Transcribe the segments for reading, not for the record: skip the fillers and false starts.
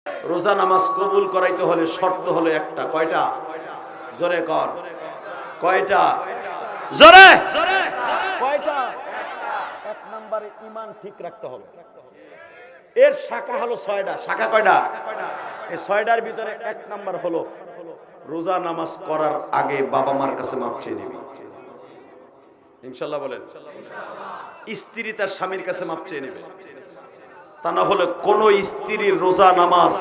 রোজা নামাজ কবুল করাইতে হলে শর্ত হলো একটা। কয়টা? জোরে কর। কয়টা? জোরে কয়টা? এক নম্বরে ঈমান ঠিক রাখতে হবে। এর শাখা হলো 6টা। শাখা কয়টা? এই 6টার ভিতরে এক নাম্বার হলো রোজা নামাজ করার আগে বাবা মার কাছে মাপ চেয়ে নিবি। ইনশাআল্লাহ বলেন। স্ত্রী তার স্বামীর কাছে মাপ চেয়ে নেবে। তা না হলে কোন স্ত্রীর রোজা নামাজ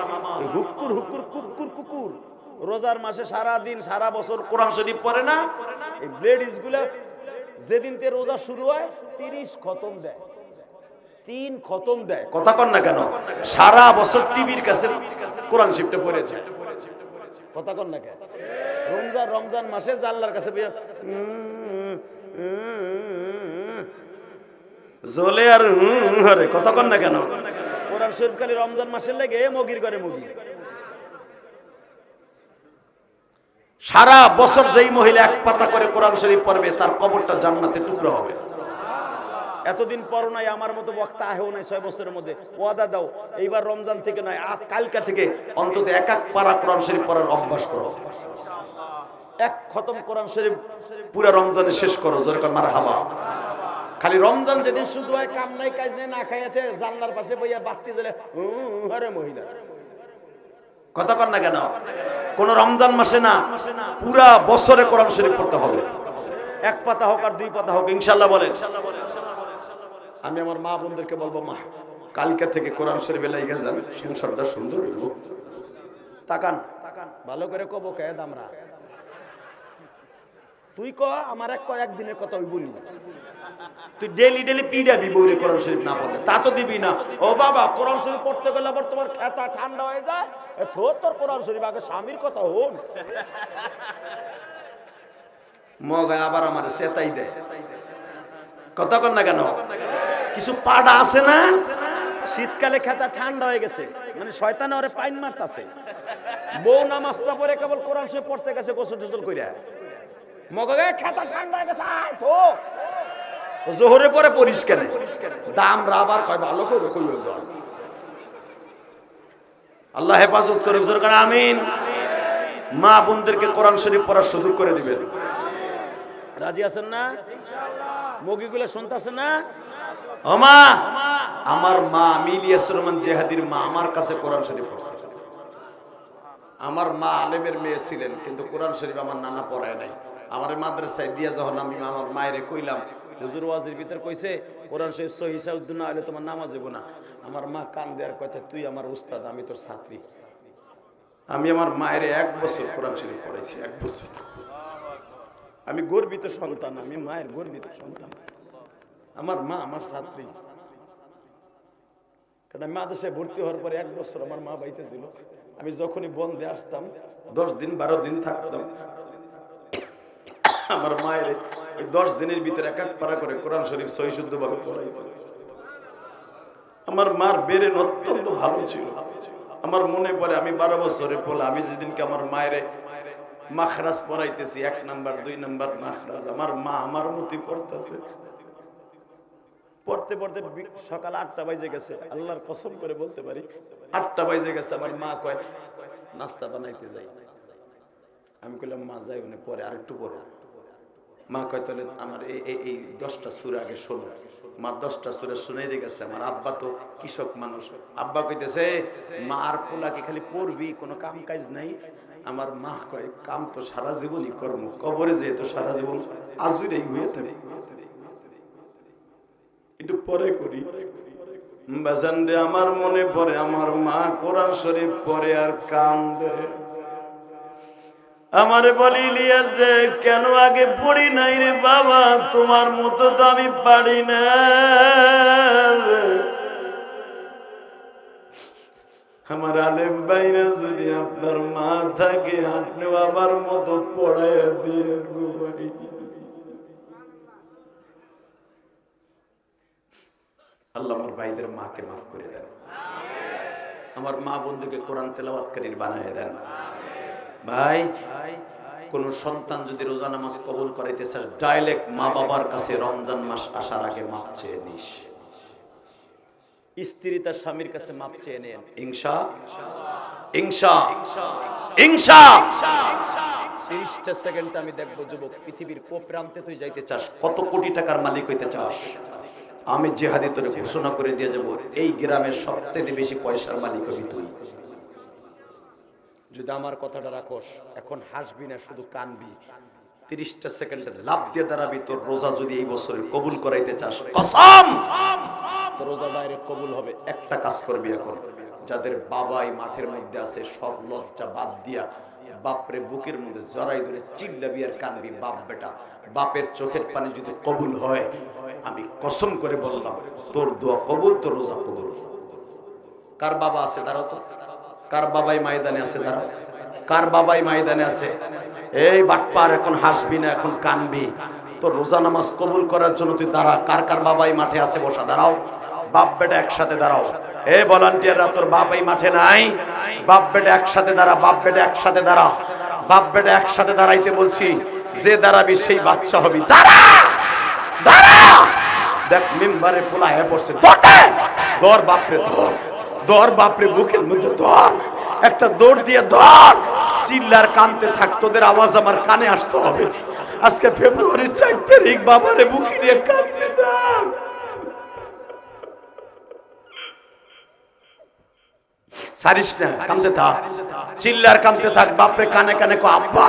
হুক্কুর হুক্কুর কুকুর কুকুর রোজার মাসে সারা দিন সারা বছর কোরআন শরীফ পড়ে না, এই লেডিস গুলো যেদিন থেকে রোজা শুরু হয় 30 খতম দেয়, 3 খতম দেয়। কথা কন না কেন? সারা বছর টিভির কাছে কোরআন শরীফটা পড়ে যায়। কথা কন না কেন? রমজান মাসে আল্লাহর কাছে জলে আর হরে। কথা কন না কেন? কোরআন শরীফ খালি রমজান মাসের লেগে মগির করে মুগি। সারা বছর যেই মহিলা এক পাতা করে কোরআন শরীফ পড়বে তার কবরটা জান্নাতে টুকরো হবে। এতদিন পড়ো নাই, আমার মতো বক্তা আহেও নাই 6 বছরের মধ্যে। ওয়াদা দাও এইবার রমজান থেকে নয়, আজ কালকা থেকে অন্তত এক পারা কোরআন শরীফ পড়ার অভ্যাস করো। এক খতম কোরআন শরীফ পুরো রমজানে শেষ করো। জোরে কর মারহাবা। খালি রমজান যেদিন শুধু হয়, কাম নাই কাজ নেই, না খাইয়াতে জানলার পাশে বইয়া বাতি জ্বলে ঘরে মহিলা। কথা কন না কেন? কোন রমজান মাসে না, পুরা বছরে কোরআন শরীফ পড়তে হবে। এক পাতা হোক আর 2 পাতা হোক। ইনশাআল্লাহ বলেন। আমি আমার মা বোনদেরকে বলবো, মা কালকে থেকে কোরআন শরীফে লাইগা যান, সংসারটা সুন্দর হইব। তাকান ভালো করে কব কে দামরা তুই ক আমার একদিনের কথা হইব নি? তুই ডেলি পিডাবি বউরে কোরআন শরীফ না পড়লে, তা তো দিবি না। ও বাবা কোরআন শরীফ পড়তে গেলে আবার তোমার খেতা ঠান্ডা হয়ে যায়। তোর কোরআন শরীফ আগে স্বামীর কথা হোক। মগায় আবার আমার চেতাই দেয়। কথা কন না কেন? কিছু পাড়া আছে না, শীতকালে খেতা ঠান্ডা হয়ে গেছে, মানে শয়তানে ওরে পাইন মারতাছে। বউ নামাজটা পড়ে কেবল কোরআন শরীফ পড়তে গেছে গোসল টোসল কইরা, মগায় খেতা ঠান্ডা হয়ে গেছে। আয় তো জোহরে পরে পরিষ্কার দাম রাবার কয় ভালো করে কইও যান। আল্লাহ হেফাজত করে। জোরে করে আমিন। মা বোনদেরকে কোরআন শরীফ পড়ার সুযোগ করে দিবেন। রাজি আছেন না? মগিগুলো শুনতেছেন না? ও মা, আমার মা মিলিয়াস রহমান জেহাদির মা আমার কাছে কোরআন শরীফ পড়ছে। আমার মা আলেমের মেয়ে ছিলেন, কিন্তু কোরআন শরীফ আমার নানা পড়ায় নাই। আমার মাদ্রাসায় দিয়া যখন আমি আমার মায়েরে কইলাম, হুজুর ওয়াজির ভিতর কইছে কোরআন শরীফ সহিহ উদ্দু না হলে তোমার নামাজ হইব না। আমার মা কান দেয়ার কথা, তুই আমার উস্তাদ, আমি তোর ছাত্রী। আমি আমার মায়ের 1 বছর কোরআন শরীফ পড়াইছি। 1 বছর। আমি গর্বিত সন্তান, আমি মায়ের গর্বিত সন্তান। আমার মা আমার ছাত্রী। কারণ মাদ্রাসায় ভর্তি হওয়ার পরে 1 বছর আমার মা বাইতে ছিল। আমি যখনই বন্ধে আসতাম 10 দিন 12 দিন থাকতাম, আমার মায়ের 10 দিনের ভিতরে 1 পারা করে কোরআন শরীফ সহিহ শুদ্ধ ভাবে পড়াই। আমার মার বেরেন অত্যন্ত ভালো ছিল। আমার মনে পড়ে আমি 12 বছরের পড়ে আমি যেদিনকে আমার মায়ের মাখরাজ পড়াইতেছি, 1 নাম্বার 2 নাম্বার মাখরাজ, আমার মা আমার মতো পড়তেছে। পড়তে পড়তে সকাল 8টা বাজে গেছে। আল্লাহর কসম করে বলতে পারি 8টা বাজে গেছে। আমার মা কয় নাস্তা বানাইতে যাই। আমি কইলাম মা যাই উনি পরে আরেকটু পড়ো। মা কয় তাহলে আমার এই 10টা সূরা আগে শোনো। মা 10টা সূরা শুনে দিয়ে গেছে। আমার আব্বা তো কৃষক মানুষ, আব্বা কইতেছে মা আর পোলা কি খালি পড়বি, কোনো কাম কাজ নাই? আমার মা কয় কাম তো সারা জীবনই কর্ম, কবরে যেয়ে তো সারা জীবন আজুরেই হয়ে থাকে, একটু পরে করি। বাজান রে, আমার মনে পড়ে আমার মা কোরআন শরীফ পড়ে আর কান্দে। আমারে বলি ইলিয়াস রে, কেন আগে পড়ি নাই রে বাবা? তোমার মতো তো আমি পারি না। আমার আলেম ভাইরা যদি আপনার মা থাকে, আপনিও আমার মতো পড়াইয়া দিয়ে গো ভাই। আল্লাহ আমার ভাইদের মাকে মাফ করে দেন, আমার মা বন্ধুকে কোরআন তেলাওয়াতকারী বানায় দেন। ভাই, কোন সন্তান যদি রোজা নামাজ কবুল করাইতে চাস, ডাইরেক্ট মা বাবার কাছে রমজান মাস আসার আগে মাপ চেয়ে নিস। স্ত্রী তার স্বামীর কাছে মাপ চেয়ে নেন ইনশাআল্লাহ। ইনশা ইনশা 30টা সেকেন্ড আমি দেখবো যুবক পৃথিবীর কোন প্রান্তে তুই যাইতে চাস, কত কোটি টাকার মালিক হইতে চাস, আমি জিহাদি তোরে ঘোষণা করে দিয়ে যাব এই গ্রামের সবচেয়ে বেশি পয়সার মালিক হবি তুই। যদি আমার কথাটা রাখোস, এখন হাসবি না, শুধু কানবি। 30টা সেকেন্ডে লাভ দিয়ে দাঁড়াবি। তোর রোজা যদি এই বছরে কবুল করাইতে চাস, কসম তোর রোজা ডাইরেক্ট কবুল হবে। একটা কাজ করবি এখন, যাদের বাবাই মাঠের মধ্যে আছে সব লজ্জা বাদ দিয়া বাপরে বুকের মধ্যে জড়াই ধরে চিল্লাবি আর কানবি। বাপ বেটা, বাপের চোখের পানি যদি কবুল হয়, আমি কসম করে বললাম তোর দোয়া কবুল, তোর রোজা কবুল। কার বাবা আছে দাঁড়াও তো, কার বাবাই ময়দানে আছে দাঁড়াও, কার বাবাই ময়দানে আছে? এই বাটপার, এখন হাসবি না, এখন কানবি। তোর রোজা নামাজ কবুল করার জন্য তুই দাঁড়া। কার কার বাবাই মাঠে আছে বসা, দাঁড়াও। বাপ বেটা একসাথে দাঁড়াও। এই ভলান্টিয়াররা, তোর বাবাই মাঠে নাই, বাপ বেটা একসাথে দাঁড়া, বাপ বেটা একসাথে দাঁড়া, বাপ বেটা একসাথে দাঁড়াইতে বলছি। যে দাঁড়াবি সেই বাচ্চা হবি। দাঁড়া দাঁড়া। দেখ মেম্বারে পোলা হয়ে পড়ছে, ধর বাপরে, ধর ধর বাপরে, বুকের মধ্যে ধর, একটা দৌড় দিয়ে ধর। চিল্লার কানতে থাক, তোদের আওয়াজ আমার কানে আসতে হবে। আজকে ফেব্রুয়ারির 4 তারিখ, বাবারে বুকে নিয়ে কানতে থাক। সারিস না, কানতে থাক, চিল্লার কানতে থাক। বাপরে কানে কানে কো, আব্বা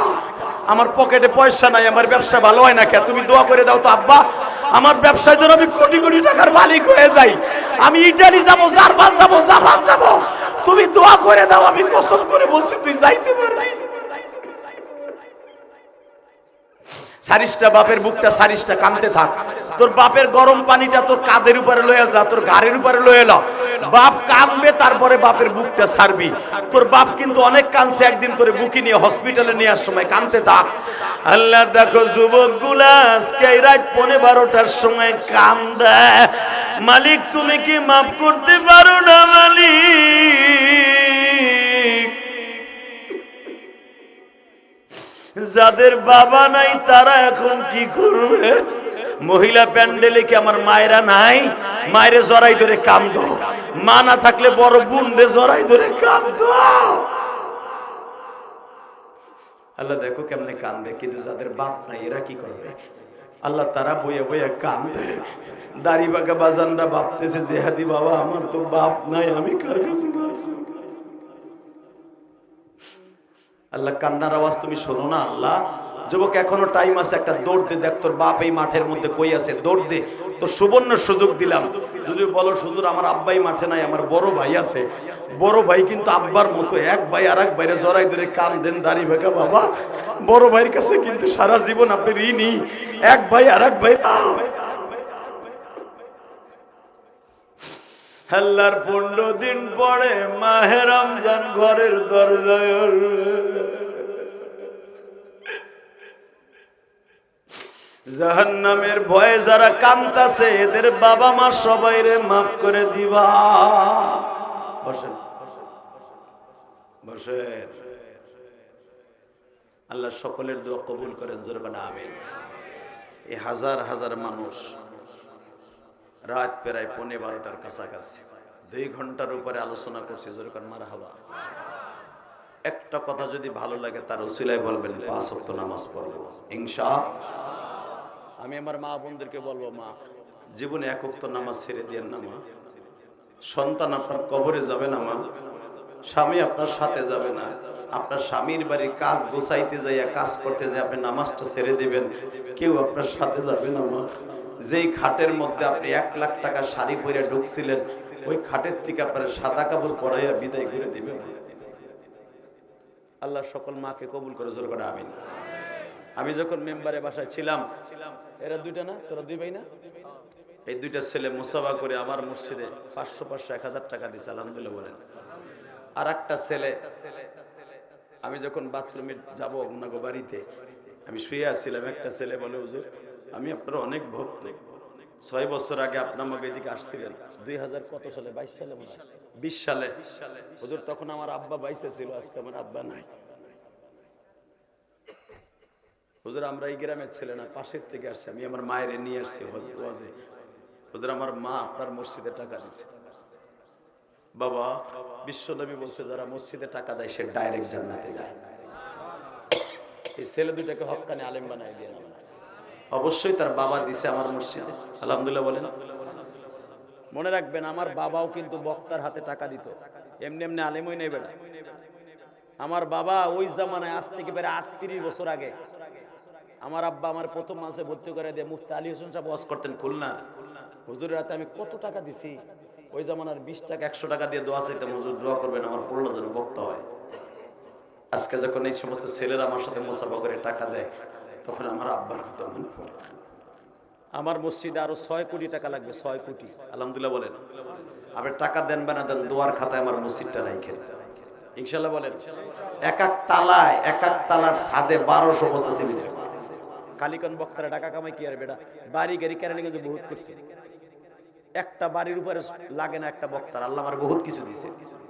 আমার পকেটে পয়সা নাই, আমার ব্যবসা ভালো হয় না কে, তুমি দোয়া করে দাও তো আব্বা, আমার ব্যবসায় যেন আমি কোটি কোটি টাকার মালিক হয়ে যাই। আমি ইটালি যাবো, জার্মান যাবো, জাপান যাবো, তুমি দোয়া করে দাও। আমি কসম করে বলছি তুই যাইতে পারবি। সারিসটা বাপের বুকটা, সারিসটা কানতে থাক। তোর বাপের গরম পানিটা তোর কাঁধের উপরে লয়ে আসলা, তোর ঘাড়ের উপরে লয়ে এলো। বাপ কাঁদবে, তারপরে বাপের বুকটা ছাড়বি। তোর বাপ কিন্তু অনেক কাঁদছে, একদিন তোরে বুকে নিয়ে হসপিটালে নেওয়ার সময় কানতে থাক। আল্লাহ দেখো যুবক গুলা আজকে রাত 12টার সময় কান্দে, মালিক তুমি কি মাফ করতে পারো না মালিক? যাদের বাবা নাই তারা এখন কি করবে? মহিলা প্যান্ডেলে কি আমার মায়েরা নাই? মায়েরে জড়াই ধরে কান্দো, মা না থাকলে বড় বোন রে জড়াই ধরে কান্দো। আল্লাহ দেখো কেমনে কান্দে, কিন্তু যাদের বাপ নাই এরা কি করবে? আল্লাহ তারা বইয়ে বইয়ে কান্দে। দাড়ি বাঁকা বাজানরা ভাবতেছে যে হাদি বাবা আমার তো বাপ নাই, আমি কার কাছে ভাবছি? আল্লাহ কান্নার আওয়াজ তুমি শোনো না। আল্লাহ যুবক এখনো টাইম আছে, একটা দৌড় দে, দেখ তোর বাপ এই মাঠের মধ্যে কই আছে, দৌড় দে। তোর সুবর্ণ সুযোগ দিলাম। যদি বলো হুজুর আমার আব্বাই মাঠে নাই, আমার বড় ভাই আছে, বড় ভাই কিন্তু আব্বার মতো, এক ভাই আর এক ভাইরে জড়াই ধরে কান দেন দাড়ি বেঁকা বাবা। বড় ভাইয়ের কাছে কিন্তু সারা জীবন আপনি ঋণী, এক ভাই আর এক ভাই। আল্লাহর 15 দিন পরে মাহে রমজান ঘরের দরজায়, জাহান্নামের ভয়ে যারা কাঁদতাছে এদের বাবা মা সবাইরে মাফ করে দিবা। বসেন বসেন। আল্লাহ সকলের দোয়া কবুল করেন, জোরে বলেন আমিন। এই হাজার হাজার মানুষ রাত প্রায় 12:15 কাছাকাছি 2 ঘন্টার উপরে আলোচনা করছে, জোরে বলেন মারহাবা। একটা কথা যদি ভালো লাগে তার উসিলায় বলবেন 5 ওয়াক্ত নামাজ পড়ব ইনশাআল্লাহ। আমি আমার মা বোনদেরকে বলবো, মা জীবনে 1 ওয়াক্ত নামাজ ছেড়ে দিয়েন না মা। সন্তান আপনার কবরে যাবে না মা, স্বামী আপনার সাথে যাবে না, আপনার স্বামীর বাড়ির কাজ গোছাইতে যাইয়া কাজ করতে যাই আপনি নামাজটা ছেড়ে দিবেন, কেউ আপনার সাথে যাবে না মা। যেই খাটের মধ্যে আপনি 1 লাখ টাকা শাড়ি পরে ঢুকছিলেন, ওই খাটের থেকে আপনার সাদা কাপড় পরাইয়া বিদায় করে দিবেন। আল্লাহ সকল মাকে কবুল করে, জোর করে আমিন। আমি যখন মেম্বারে বাসায় ছিলাম, এরা 2টা না, তোরা 2 ভাই না, এই 2টা ছেলে মুসাফা করে আমার মসজিদে 500 1000 টাকা দিছে, আলহামদুলিল্লাহ বলেন। আর একটা ছেলে, আমি যখন বাথরুমে যাবো ওনাকে বাড়িতে, আমি শুয়ে আসছিলাম, একটা ছেলে বলে হুজুর আমি আপনার অনেক ভক্ত, 6 বছর আগে আপনার আমাকে এদিকে আসছিলেন, 2000 কত সালে, 22 সালে মনে হয়, 20 সালে হুজুর, তখন আমার আব্বা বাইসে ছিল, আজকে আমার আব্বা নাই। হুজুর আমরা এই গ্রামের ছেলে না, পাশের থেকে আসছে, আমি আমার মায়ের নিয়ে আসছি ওয়াজে। হুজুর আমার মা আপনার মসজিদে টাকা দিচ্ছে। বাবা, বিশ্বনবী বলছে যারা মসজিদে টাকা দেয় সে ডাইরেক্ট জান্নাতে যায়। এই ছেলে দুটাকে হক্কানি আলেম বানাই দিয়ে না, অবশ্যই তার বাবা দিছে আমার মসজিদে, আলহামদুলিল্লাহ বলেন। মনে রাখবেন, আমার বাবাও কিন্তু বক্তার হাতে টাকা দিত, এমনি এমনি আলেমই নেই বেড়া। আমার বাবা ওই জামানায়, আজ থেকে প্রায় 38 বছর আগে, আমার আব্বা আমার প্রথম মাসে ভর্তি করে দিয়ে মুফতি আলী হোসেন সাহেব ওয়াজ করতেন খুলনা। হুজুরের হাতে আমি কত টাকা দিছি, ওই জামানার 20 টাকা 100 টাকা দিয়ে দোয়া চাইতাম, হুজুর দোয়া করবেন আমার পড়লো যেন বক্তা হয়। আজকে যখন এই সমস্ত ছেলেরা আমার সাথে মোসাফা করে টাকা দেয়, তখন আমার আব্বার কথা মনে পড়ে। আমার মসজিদে আরো 6 কোটি টাকা লাগবে, 6 কোটি, আলহামদুলিল্লাহ বলেন। আপনি টাকা দেন বা না দেন, দোয়ার খাতায় আমার মসজিদটা রাখেন, ইনশাল্লাহ বলেন। এক এক তালায়, এক এক তালার ছাদে 1200 বস্তা সিমেন্ট। কালিকন বক্তারা টাকা কামাই কি আর বেটা, বাড়ি গাড়ি কেরানি কিন্তু বহুত করছে। একটা বাড়ির উপরে লাগে না একটা বক্তার, আল্লাহ আমার বহুত কিছু দিয়েছে।